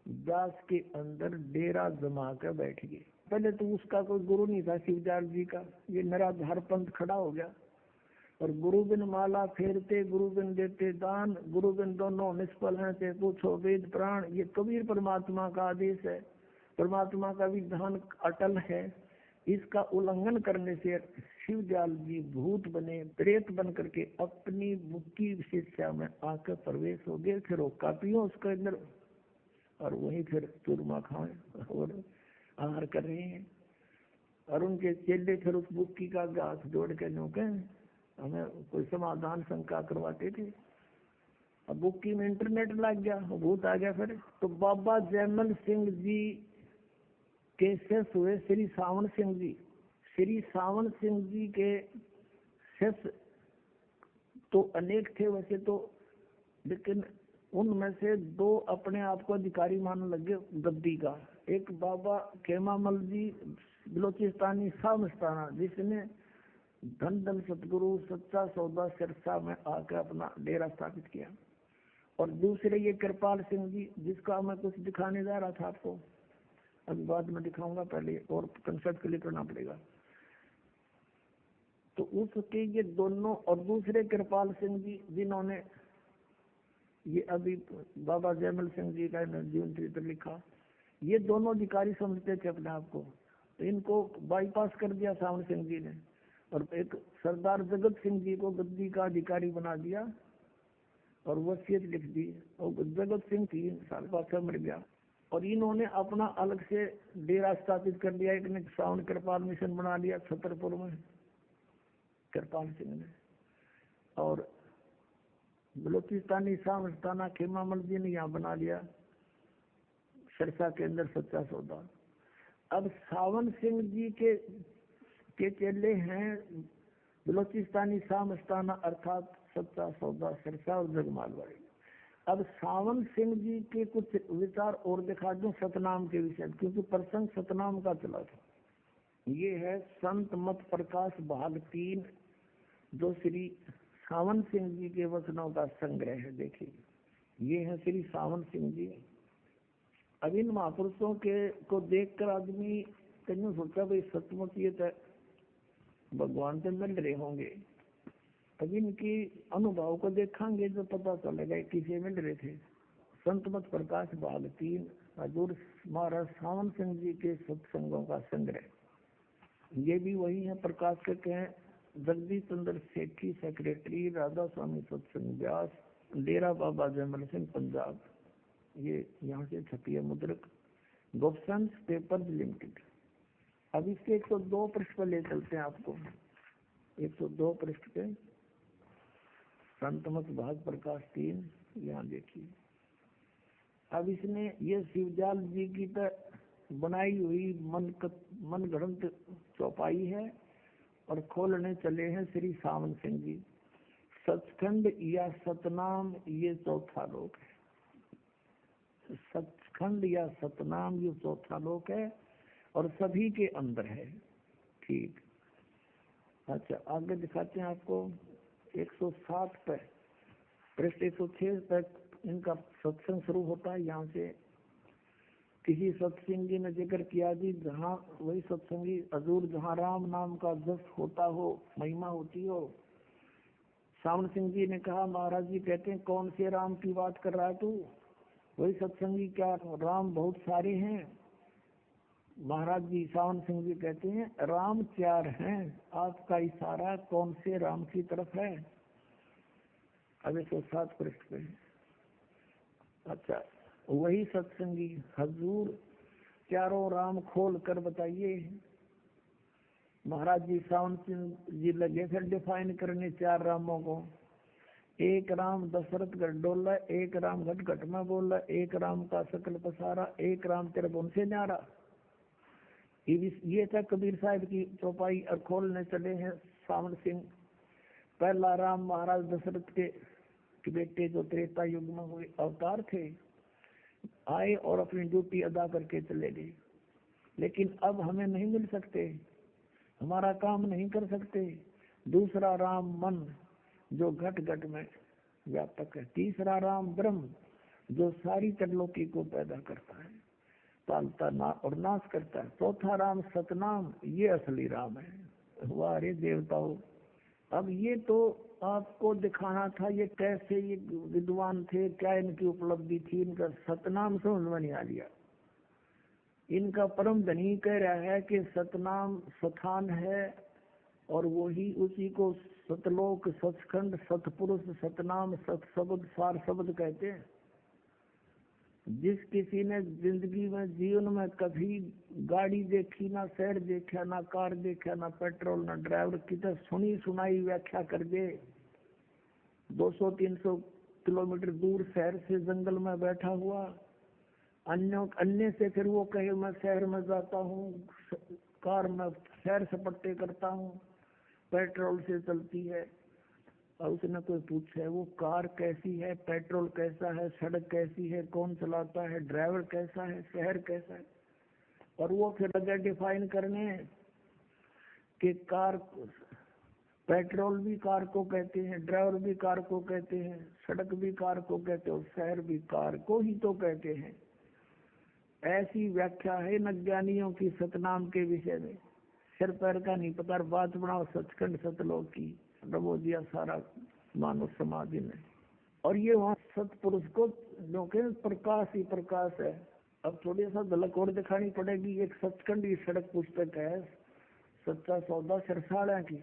दास के अंदर डेरा जमा कर बैठ गए। पहले तो उसका कोई गुरु नहीं था शिवजाल जी का, ये निराधार पंथ खड़ा हो गया। और गुरु बिन माला फेरते, गुरु बिन देते दान, गुरु बिन दोनों निष्फल हैं, ते पूछो वेद प्राण। ये कबीर परमात्मा का आदेश है, परमात्मा का विधान अटल है। इसका उल्लंघन करने से शिवजाल जी भूत बने, प्रेत बन करके अपनी मुक्ति शिक्षा में आकर प्रवेश हो गए। फिर वो कापियों उसके अंदर, और वहीं फिर चूरमा खाए और आहार कर रहे हैं। और उनके चेले फिर उस बुक्की का हाथ जोड़ के नौके हमें कोई समाधान शंका करवाते थे। अब बुक्की में इंटरनेट लग गया, भूत आ गया। फिर तो बाबा जयमल सिंह जी के शिष्य हुए श्री सावन सिंह जी। श्री सावन सिंह जी के शिष्य तो अनेक थे वैसे तो, लेकिन उनमें से 2 अपने आप को अधिकारी मानने लगे गद्दी का। एक बाबा खेमामल जी बलोचिस्तानी सामस्ताना, जिसने धन धन सतगुरु सच्चा सौदा सिरसा में आकर अपना डेरा स्थापित किया। और दूसरे ये कृपाल सिंह जी, जिसका मैं कुछ दिखाने जा रहा था आपको, अभी बाद में दिखाऊंगा, पहले और कंसेप्ट क्लियर करना पड़ेगा। तो उसके ये दोनों, और दूसरे कृपाल सिंह जी जिन्होंने ये अभी बाबा जयमल सिंह जी का जीवन चरित्र लिखा, ये दोनों अधिकारी समझते थे अपने आप को। तो इनको बाईपास कर दिया सावन सिंह जी ने, और एक सरदार जगत सिंह जी को गद्दी का अधिकारी बना दिया और वसीयत लिख दी। और जगत सिंह 3 साल बाद मर गया। और इन्होंने अपना अलग से डेरा स्थापित कर दिया। एक ने सावन कृपाल मिशन बना लिया छतरपुर में, कृपाल सिंह ने। और बलोचिस्तानी सामस्ताना खेमामल जी ने यहाँ बना लिया सिरसा के अंदर सच्चा सौदा। अब सावन सिंह जी के चेले हैं बलोचिस्तानी सामस्ताना अर्थात सच्चा सौदा सिरसा और जगमालवाड़ी। अब सावन सिंह जी के कुछ विचार और दिखा दूं सतनाम के विषय, क्योंकि प्रसंग सतनाम का चला था। ये है संत मत प्रकाश भाग 3, जो श्री सावन सिंह जी के वचनों का संग्रह है। देखिए, ये है श्री सावन सिंह जी। अब इन महापुरुषों के को देखकर आदमी कहीं सोचा भाई सचमुच ये तो भगवान से मिल रहे होंगे। अब इनकी अनुभव को देखेंगे जो पता चलेगा किसे मिल रहे थे। संत मत प्रकाश भाग 3 हजूर महाराज सावन सिंह जी के सत्संगों का संग्रह। ये भी वही है, प्रकाशक हैं जगदीश चंद्र सेठी, सेक्रेटरी राधा स्वामी सत्संग व्यास, डेरा बाबा जयमल सिंह पंजाब। ये यहाँ से छपी है मुद्रक, गोपसंस पेपर्स लिमिटेड। अब इसके 102 पृष्ठ पर ले चलते हैं आपको। 102 पृष्ठ पे संतमत भाग प्रकाश 3, यहाँ देखिए। अब इसने ये शिवजाल जी की बनाई हुई मन गढ़ंत चौपाई है और खोलने चले हैं श्री सावन सिंह जी। सचखंड या सतनाम ये चौथा लोक है। सचखंड या सतनाम ये चौथा लोक है और सभी के अंदर है। ठीक, अच्छा आगे दिखाते हैं आपको। 107 पे पृष्ठ 106 तक इनका सत्संग शुरू होता है। यहाँ से किसी सत्संग जी ने जिक्र किया जी, जहाँ वही सत्संगी हजूर जहाँ राम नाम का जस होता हो, महिमा होती हो। सावन सिंह जी ने कहा, महाराज जी कहते हैं कौन से राम की बात कर रहा है तू? वही सत्संगी, क्या राम बहुत सारे हैं? महाराज जी सावन सिंह जी कहते हैं राम 4 हैं, आपका इशारा कौन से राम की तरफ है? अब 107 पृष्ठ पे। अच्छा, वही सत्संगी हजूर चारों राम खोल कर बताइए। महाराज जी सावन सिंह जी लगे फिर डिफाइन करने 4 रामों को। एक राम दशरथ गढ़ डोला, एक राम घट घट में बोला, एक राम का सकल पसारा, एक राम तेरे बुन से न्यारा। ये था कबीर साहब की चौपाई और खोलने चले हैं सावन सिंह। पहला राम महाराज दशरथ के बेटे जो त्रेता युग में हुए अवतार थे, आए और अपनी ड्यूटी अदा करके चले गए। लेकिन अब हमें नहीं मिल सकते, हमारा काम नहीं कर सकते। दूसरा राम मन जो घट घट में व्यापक है। तीसरा राम ब्रह्म जो सारी त्रिलोकी को पैदा करता है, पालता ना और नाश करता है। चौथा राम सतनाम, ये असली राम है। वाह रे देवताओं, अब ये तो आपको दिखाना था ये कैसे ये विद्वान थे, क्या इनकी उपलब्धि थी। इनका सतनाम समझ में नहीं आ लिया। इनका परम धनी कह रहा है कि सतनाम स्थान है और वही उसी को सतलोक, सचखंड, सतपुरुष, सतनाम, सतशब्द, सार शब्द कहते हैं। जिस किसी ने जिंदगी में जीवन में कभी गाड़ी देखी, ना शहर देखा, ना कार देखा, ना पेट्रोल, ना ड्राइवर की तो सुनी सुनाई व्याख्या कर दे। 200-300 किलोमीटर दूर शहर से जंगल में बैठा हुआ, अन्य से फिर वो कहे मैं शहर में जाता हूँ, कार में शहर सपट्टे करता हूँ, पेट्रोल से चलती है। और उसने कोई पूछे वो कार कैसी है, पेट्रोल कैसा है, सड़क कैसी है, कौन चलाता है, ड्राइवर कैसा है, शहर कैसा है। और वो फिर अगर डिफाइन करने कि कार, पेट्रोल भी कार को कहते हैं, ड्राइवर भी कार को कहते हैं, सड़क भी कार को कहते हैं और शहर भी कार को ही तो कहते हैं। ऐसी व्याख्या है न ज्ञानियों की सतनाम के विषय में। सिर पैर का नहीं पता, बात बनाओ सचखंड सतलोक की, रबो दिया सारा मानव समाधि में। और ये वहाँ सतपुरुष को जो के प्रकाश ही प्रकाश है। अब थोड़ी सा झलक और दिखानी पड़ेगी। एक सचखंड की सड़क पुस्तक है सच्चा सौदा सिरसाड़ा की,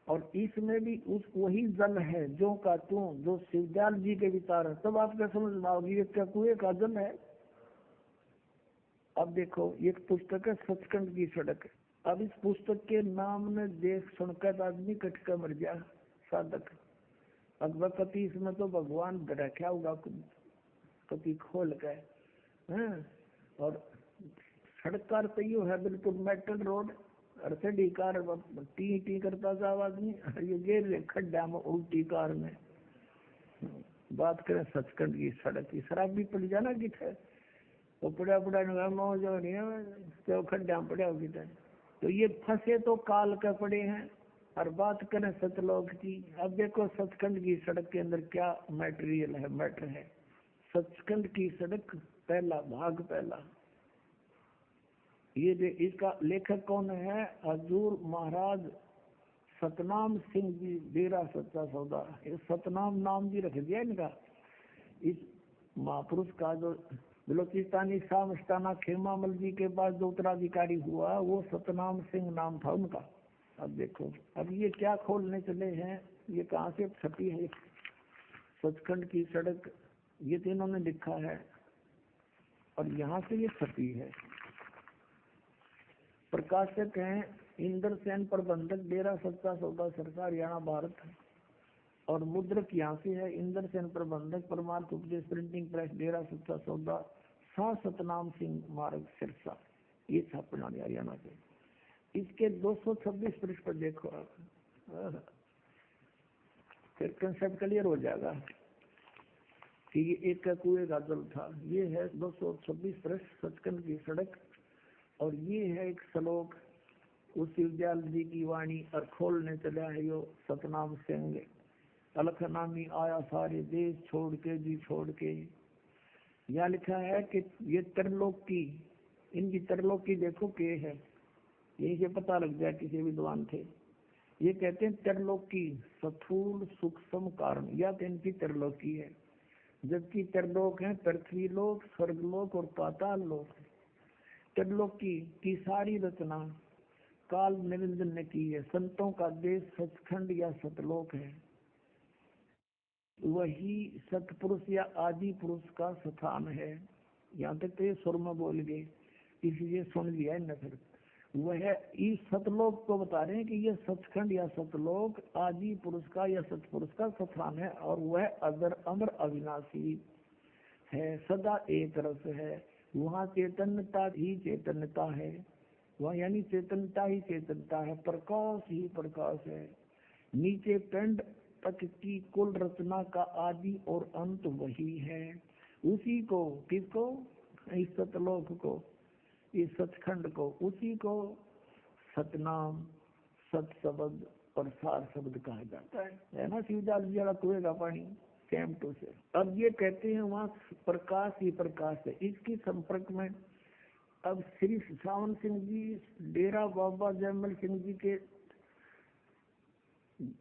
और इसमें भी उस वही जल है जो का तू, जो शिवजाल जी के विचार है। तब आप क्या समझ में आओगी ये क्या कुएं का जल है। अब देखो एक पुस्तक है सचखंड की सड़क। अब इस पुस्तक के नाम ने देख सुनकर आदमी कटका मर गया साधक। अगवा कति इसमें तो भगवान रखा होगा कति खोल कर, हैं। और सड़क कार तो है बिल्कुल मेटल रोड, अड़सठी कार टी टी करता था आदमी, ये गिर खड्डा में उल्टी कार में। बात करें सचखंड की सड़क की, शराब भी पड़ जाना कि थे वो पड़ा मौज हो रही है तो खड्डा पड़ा होगी। तो ये फंसे तो काल के पड़े हैं। और बात करें सतलोक की, अब देखो सचखंड की सड़क के अंदर क्या मैटेरियल है, मैटर है। सचखंड की सड़क पहला भाग पहला, ये इसका लेखक कौन है? हजूर महाराज सतनाम सिंह जी डेरा सच्चा सौदा। ये सतनाम नाम भी रख दिया इनका। इस महापुरुष का जो बलोचिस्तानी शाह मस्ताना खेमामल जी के पास जो उत्तराधिकारी हुआ वो सतनाम सिंह नाम था उनका। अब देखो, अब ये क्या खोलने चले हैं, ये कहाँ से छपी है सचखंड की सड़क, ये तो इन्होंने लिखा है और यहाँ से ये छपी है। प्रकाशक हैं इंद्र सेन, प्रबंधक डेरा सच्चा सौदा सरसा हरियाणा भारत। और मुद्रक यहाँ से है इंद्र सेन, प्रबंधक परमार्थ उपदेश प्रिंटिंग प्रेस डेरा सच्चा सौदा शाह सतनाम सिंह मार्ग सिरसा, ये छापना हरियाणा से। इसके 226 पृष्ठ पर देखो आप, फिर कंसेप्ट क्लियर हो जाएगा कि ये एक का कुएं का जल था। ये है 226 पृष्ठ सचखंड की सड़क। और ये है एक श्लोक उस विद्याल जी की वाणी, और खोलने चला है यो सतनाम सिंह। अलखनामी आया सारे देश छोड़ के जी छोड़ के। यहाँ लिखा है कि ये तरलोक की, इनकी तरलोक की देखो के है, यही से पता लग जाए किसी विद्वान थे। ये कहते हैं तरलोक की स्थूल सूक्ष्म कारण, या तो इनकी तरलोक की है। जबकि तरलोक है पृथ्वी लोक, स्वर्गलोक और पाताल लोक। तरलोक की सारी रचना काल निरंजन ने की है। संतों का देश सचखंड या सतलोक है। वही सतपुरुष या आदि पुरुष का स्थान है। यहाँ तक तो ये सुर में बोल गए, इसलिए सुन लिया है न। फिर वह इस सतलोक को बता रहे हैं कि यह सचखंड या सतलोक आदि पुरुष का या सतपुरुष का स्थान है। और वह अदर अमर अविनाशी है, सदा एक रस है। वहाँ चैतन्यता ही चैतन्यता है, वह यानी चैतन्यता ही चैतन्यता है, प्रकाश ही प्रकाश है। नीचे पिंड तक की कुल रचना का आदि और अंत वही है। उसी को, किसको? इस सतलोक को, इस सचखंड को, उसी को सतनाम, सत शब्द और सार शब्द कहा जाता है ना। शिवदास जी वाला कुएं का पानी कैम टू से। अब ये कहते हैं वहाँ प्रकाश ही प्रकाश है। इसकी संपर्क में अब श्री सावन सिंह जी डेरा बाबा जयमल सिंह जी के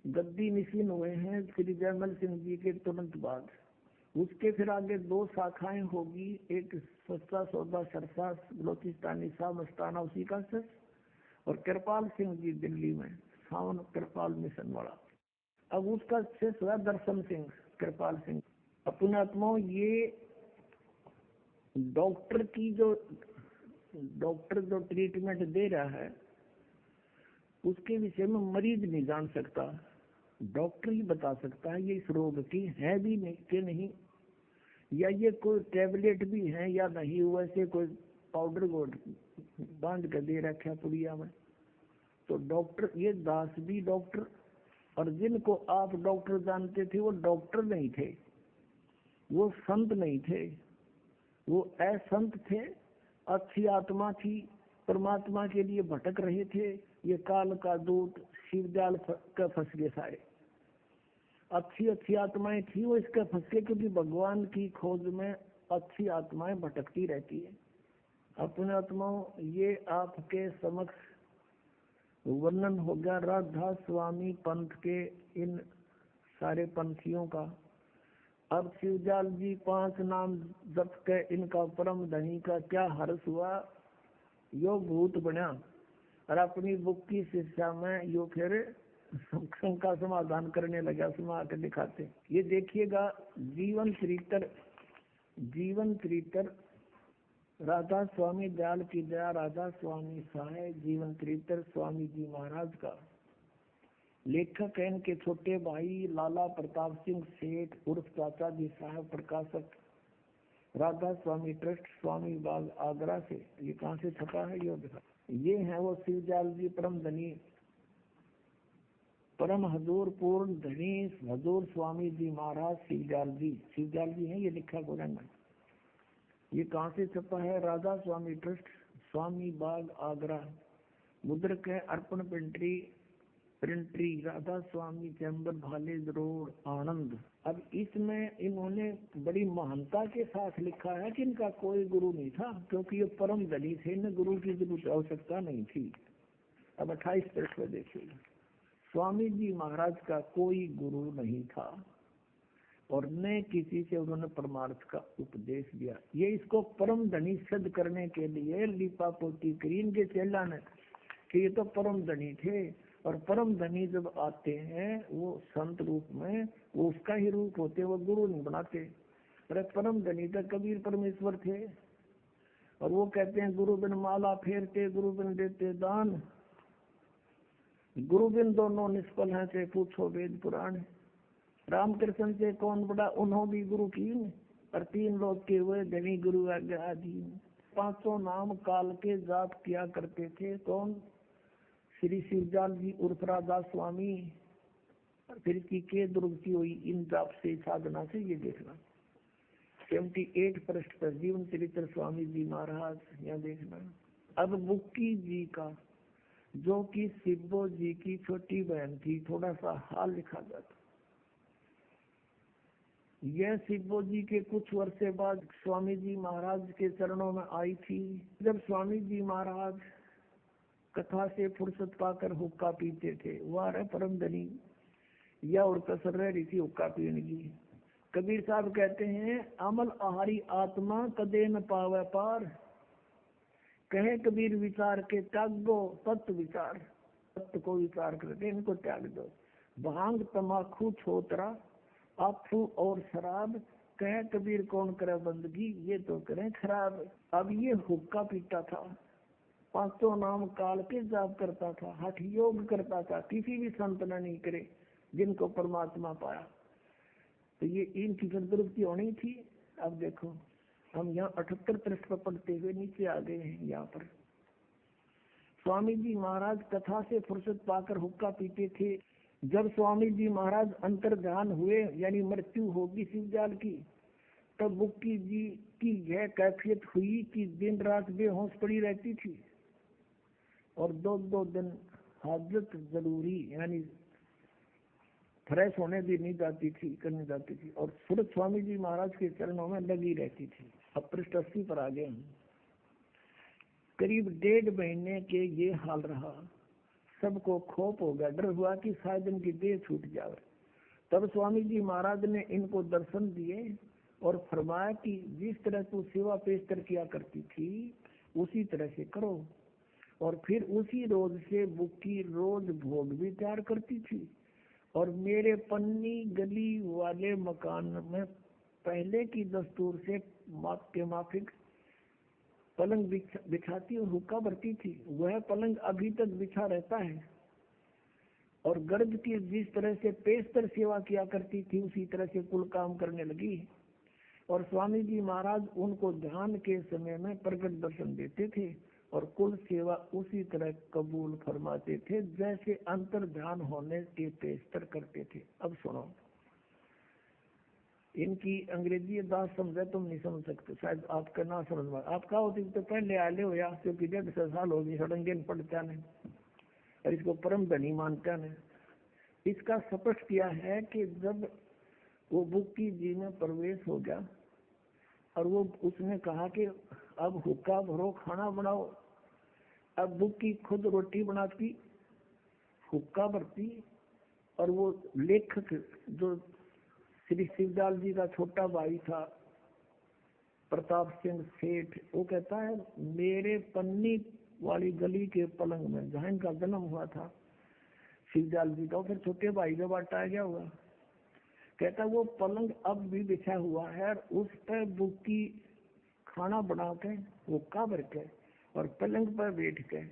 गद्दी निशीन हुए हैं श्री जयमल सिंह जी के तुरंत बाद। उसके फिर आगे 2 शाखाएं होगी, एक सच्चा सौदा सरसा बलोचिस्तानी शाह मस्ताना उसी का सच, और कृपाल सिंह जी दिल्ली में सावन कृपाल मिशन वाला। अब उसका शेष हुआ दर्शन सिंह, कृपाल सिंह। अपने आत्मा ये डॉक्टर जो ट्रीटमेंट दे रहा है उसके विषय में मरीज नहीं जान सकता, डॉक्टर ही बता सकता है ये इस रोग की है भी नहीं कि नहीं, या ये कोई टैबलेट भी है या नहीं, वैसे कोई पाउडर गोड बांध कर दे रखा पुड़िया में। तो डॉक्टर, ये दास भी डॉक्टर, और जिनको आप डॉक्टर जानते थे वो डॉक्टर नहीं थे, वो संत नहीं थे, वो असंत थे, अच्छी आत्मा थी, परमात्मा के लिए भटक रहे थे। ये काल का दूत शिवजाल का फंस गए सारे। अच्छी आत्माएं थी वो इसका फंस गए, क्योंकि भगवान की खोज में अच्छी आत्माएं भटकती रहती है। अपने आत्माओं, ये आपके समक्ष वर्णन हो गया राधा स्वामी पंथ के इन सारे पंथियों का। अब शिवजाल जी 5 नाम जप के इनका परम धनी का क्या हर्ष हुआ, यो भूत बना, और अपनी बुक की शिक्षा में यो फिर शंका समाधान करने लगा, सुना के दिखाते। ये देखिएगा जीवन चरित्र राधा स्वामी दयाल की दया, राधा स्वामी सहाय, जीवन चरित्र स्वामी जी महाराज का। लेखक हैं इनके छोटे भाई लाला प्रताप सिंह सेठ उर्फ चाचा जी साहब। प्रकाशक राधा स्वामी ट्रस्ट, स्वामी बाग आगरा से। ये कहाँ से छपा है ये दिखा। ये है वो शिवजाल जी परम धनी, परम हजूर पूर्ण धनी हजूर स्वामी जी महाराज शिवजाल जी हैं, ये लिखा गोरंग। ये कहाँ से छपा है? राधा स्वामी ट्रस्ट, स्वामी बाग आगरा। मुद्रक है अर्पण प्रिंट्री, राधा स्वामी चैम्बर, भालेज रोड, आनंद। अब इसमें इन्होंने बड़ी महानता के साथ लिखा है कि इनका कोई गुरु नहीं था, क्योंकि ये परम धनी थे, इन्हें गुरु की जरूरत आवश्यकता नहीं थी। अब 28 पृष्ठ में देखिए, स्वामी जी महाराज का कोई गुरु नहीं था और न किसी से उन्होंने परमार्थ का उपदेश दिया। ये इसको परम धनी सिद्ध करने के लिए लिपा पोती करीन के चेला ने कि ये तो परम धनी थे, और परम धनी जब आते हैं वो संत रूप में, वो उसका ही रूप होते, वो गुरु नहीं बनाते। अरे परम धनी तो कबीर परमेश्वर थे, और वो कहते हैं गुरु बिन माला फेरते, गुरु बिन देते दान, गुरु बिन दोनों निष्फल हैं, से पूछो वेद पुराण। रामकृष्ण से कौन बड़ा, उन्हों भी गुरु कीन, और 3 लोग के हुए धनी गुरु आज्ञाधीन। 500 नाम काल के जाप किया करते थे। कौन? श्री शिवजाल जी उर्फ राधा स्वामी। फिर की के दुर्गति हुई इन जाप से, साधना से। ये देखना 78 पृष्ठ पर जीवन चरित्र स्वामी जी महाराज, यहाँ देखना। अब बुक्की जी का, जो कि शिवो जी की छोटी बहन थी, थोड़ा सा हाल लिखा जाता। यह शिवो जी के कुछ वर्ष बाद स्वामी जी महाराज के चरणों में आई थी। जब स्वामी जी महाराज कथा से फुर्सत पाकर हुक्का पीते थे, वह रहे परम धनी, या और कसर रह रही थी हुक्का पीने की। कबीर साहब कहते हैं, अमल आहारी आत्मा कदे न पावे पार, कहे कबीर विचार के त्यागो तत्व विचार। तत्व को विचार करके इनको त्याग दो। भांग तमाकू छोतरा आफू और शराब, कहे कबीर कौन करे बंदगी, ये तो करें खराब। अब ये हुक्का पीता था, 500 नाम काल के जाप करता था, हठ योग करता था, किसी भी संत ने नहीं करे जिनको परमात्मा पाया। तो ये इनकी दुर्गति होनी थी। अब देखो हम यहाँ 78 पृष्ठ पर पढ़ते हुए नीचे आ गए हैं। यहाँ पर स्वामी जी महाराज कथा से फुर्सत पाकर हुक्का पीते थे। जब स्वामी जी महाराज अंतर्ध्यान हुए, यानी मृत्यु होगी शिवजाल की, तब बुक्की जी की यह कैफियत हुई कि दिन रात बेहोश पड़ी रहती थी, और 2-2 दिन हाजत जरूरी, यानी फ्रेश होने भी नहीं जाती थी, करने जाती थी, और सूरत स्वामी जी महाराज के चरणों में लगी रहती थी। अब पृष्ठ 80 पर आ गए हम। करीब 1.5 महीने के ये हाल रहा। सबको खौफ हो गया, डर हुआ कि शायद इनकी देह छूट जाए। तब स्वामी जी महाराज ने इनको दर्शन दिए और फरमाया कि जिस तरह तू सेवा पेशतर किया करती थी उसी तरह से करो। और फिर उसी रोज से बुक्की रोज भोग भी तैयार करती थी, और मेरे पन्नी गली वाले मकान में पहले की दस्तूर से माप के माफिक पलंग बिछाती और हुक्का भरती थी। वह पलंग अभी तक बिछा रहता है, और गर्द की जिस तरह से पेशतर सेवा किया करती थी उसी तरह से कुल काम करने लगी। और स्वामी जी महाराज उनको ध्यान के समय में प्रकट दर्शन देते थे, और कुल सेवा उसी तरह कबूल फरमाते थे जैसे अंतर ध्यान होने के पेशतर करते थे। अब सुनो, इनकी अंग्रेजी दास समझे तुम नहीं समझ सकते, शायद आपका ना समझ में। आप कहा होती तो पहले आले हो, या क्योंकि 150 साल होगी सड़ंगे पढ़ता नहीं, और इसको परम धनी मानता नहीं। इसका स्पष्ट किया है कि जब वो बुक्की जी में प्रवेश हो गया, और वो उसने कहा कि अब हुक्का भरो, खाना बनाओ। अब बुक्की खुद रोटी बनाती, हुक्का भरती, और वो लेखक जो श्री शिवजाल जी का छोटा भाई था प्रताप सिंह सेठ, वो कहता है मेरे पन्नी वाली गली के पलंग में जहाँ इनका जन्म हुआ था शिवजाल जी का, फिर छोटे भाई का बांटा गया हुआ, कहता वो पलंग अब भी बिछा हुआ है, और उस पर बुक्की खाना बना के हुक्का भर के और पलंग पर बैठ के,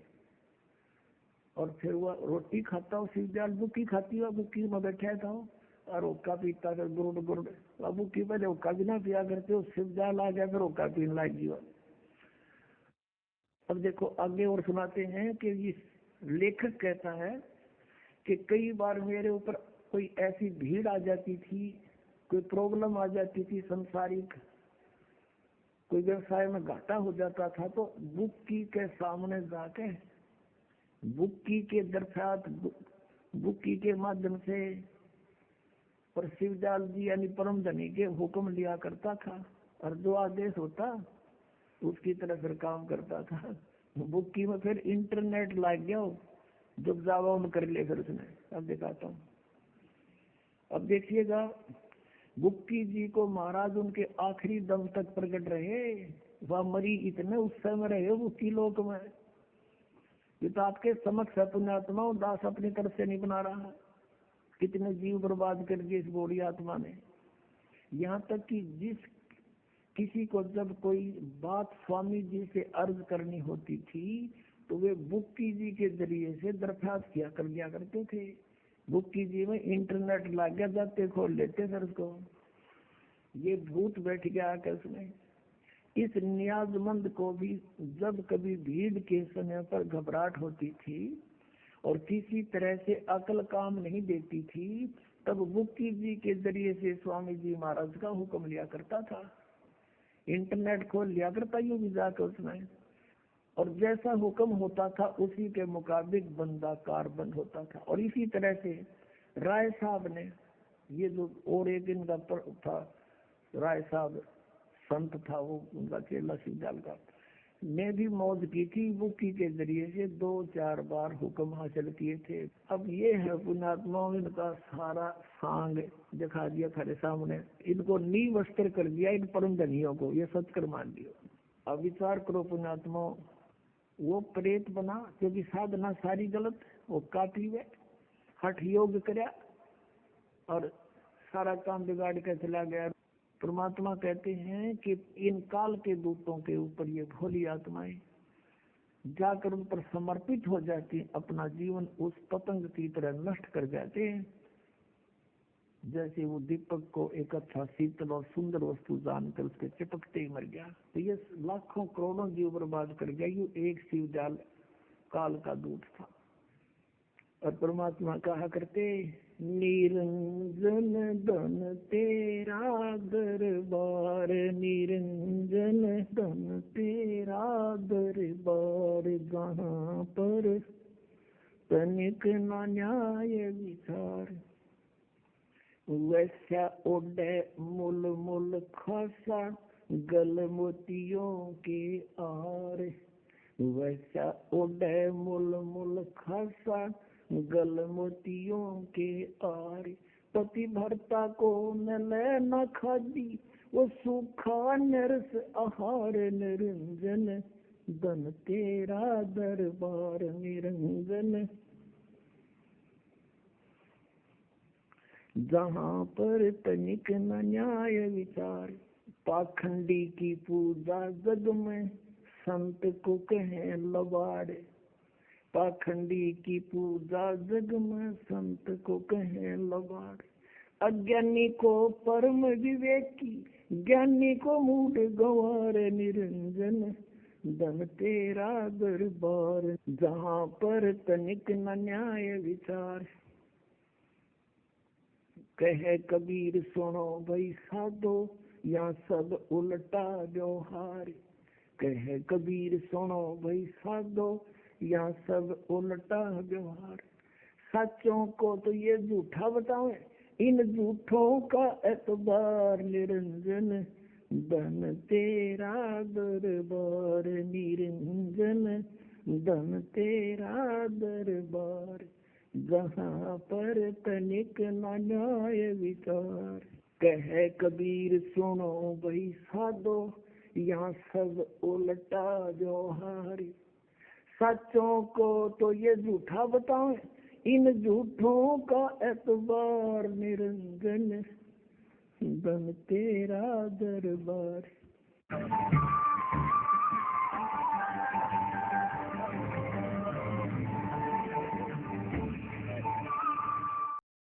और फिर वह रोटी खाता हो शिवजाल, बुक्की खाती हुआ बुक्की में बैठा था, और हुक्का पीता फिर गुरुड़ गुरुड़। अब की पहले हुक्का भी ना पिया करते हो, शिवजाल आ गया फिर हुक्का पीने लग गया। अब देखो आगे और सुनाते हैं कि ये लेखक कहता है कि कई बार मेरे ऊपर कोई ऐसी भीड़ आ जाती थी, कोई प्रॉब्लम आ जाती थी संसारिक, कोई व्यवसाय में घाटा हो जाता था, तो बुक्की के सामने जाके बुक्की के दरख्वास्त बुक्की के माध्यम से और शिवजाल जी यानी परम धनी के हुक्म लिया करता था, और जो आदेश होता उसकी तरह फिर काम करता था। बुक्की में फिर इंटरनेट लग गया, जब जावा उन कर ले फिर उसने। अब दिखाता हूँ, अब देखिएगा बुक्की जी को महाराज उनके आखिरी दम तक प्रकट रहे, वह मरी इतने उत्साह में रहे बुक्की लोक में। ये तो आपके समक्ष है पुण्यात्मा, दास अपनी तरफ से नहीं बना रहा, कितने जीव बर्बाद कर दिए इस बूढ़ी आत्मा ने। यहाँ तक कि जिस किसी को जब कोई बात स्वामी जी से अर्ज करनी होती थी तो वे बुक्की जी के जरिए से दरख्वास्त किया कर दिया करते थे। बुक्की जी में इंटरनेट लग गया, जाते खोल लेते सर उसको। ये भूत बैठ गया आकर उसमें। इस नियाजमंद को भी जब कभी भीड़ के समय पर घबराहट होती थी और किसी तरह से अकल काम नहीं देती थी, तब बुक्की जी के जरिए से स्वामी जी महाराज का हुक्म लिया करता था। इंटरनेट खोल लिया करता यूं भी जाकर उसमें, और जैसा हुक्म होता था उसी के मुताबिक बंदा कारबंद होता था। और इसी तरह से राय साहब ने, ये जो और एक दिन का था राय साहब संत था, वो उनका चेला शिवजाल का, ने भी मौज की थी बुक्की के जरिए से 2-4 बार हुक्म हासिल किए थे। अब ये है पुण्यात्माओं, इनका सारा सांग दिखा दिया खड़े सामने, इनको नींव अस्त्र कर दिया इन परम धनियों को, ये सत्कर मान लियो। अब विचार करो पुण्यात्माओं, वो प्रेत बना क्योंकि साधना सारी गलत, वो काटी वे हठ योग करया और सारा काम बिगाड़ कर चला गया। परमात्मा कहते हैं कि इन काल के दूतों के ऊपर ये भोली आत्माएं जाकर उन पर समर्पित हो जाती, अपना जीवन उस पतंग की तरह नष्ट कर जाते हैं। जैसे वो दीपक को एक अच्छा शीतल और सुंदर वस्तु जानकर उसके चिपकते ही मर गया, तो ये लाखों करोड़ों जीव बर्बाद कर गया। ये एक शिवजाल काल का दूत था। और परमात्मा कहा करते, निरंजन धन तेरा दरबार, निरंजन धन तेरा दरबार, जहाँ पर तनिक न न्याय विचार, वैसा ओढ़े मुल मुल खासा गल मोतियों के आर, वैसा ओढ़े मुल मुल खासा गल मोतियों के आर, पति भरता को मिले न खादी, वो सूखा नरस आहार, निरंजन धन तेरा दरबार, निरंजन जहाँ पर तनिक न न्याय विचार, पाखंडी की पूजा जग में संत को कहे लबाड़, पाखंडी की पूजा जग में संत को कहे लबाड़, अज्ञानी को परम विवेकी, ज्ञानी को मूढ़ गंवार, निरंजन धन तेरा दरबार, जहाँ पर तनिक न न्याय विचार। कहे कबीर सुनो भाई साधो, यहाँ सब उल्टा व्यवहार, कहे कबीर सुनो भाई साधो, यहाँ सब उल्टा व्यवहार, सच्चों को तो ये झूठा बतावे, इन झूठों का एतबार, निरंजन धन तेरा दरबार, निरंजन धन तेरा दरबार, जहाँ पर तनिक न न्याय विचार। कहे कबीर सुनो भाई साधो, यहाँ सब उल्टा व्यवहार, सच्चों को तो ये झूठा बताएं, इन झूठों का एतबार, निरंजन धन तेरा दरबार।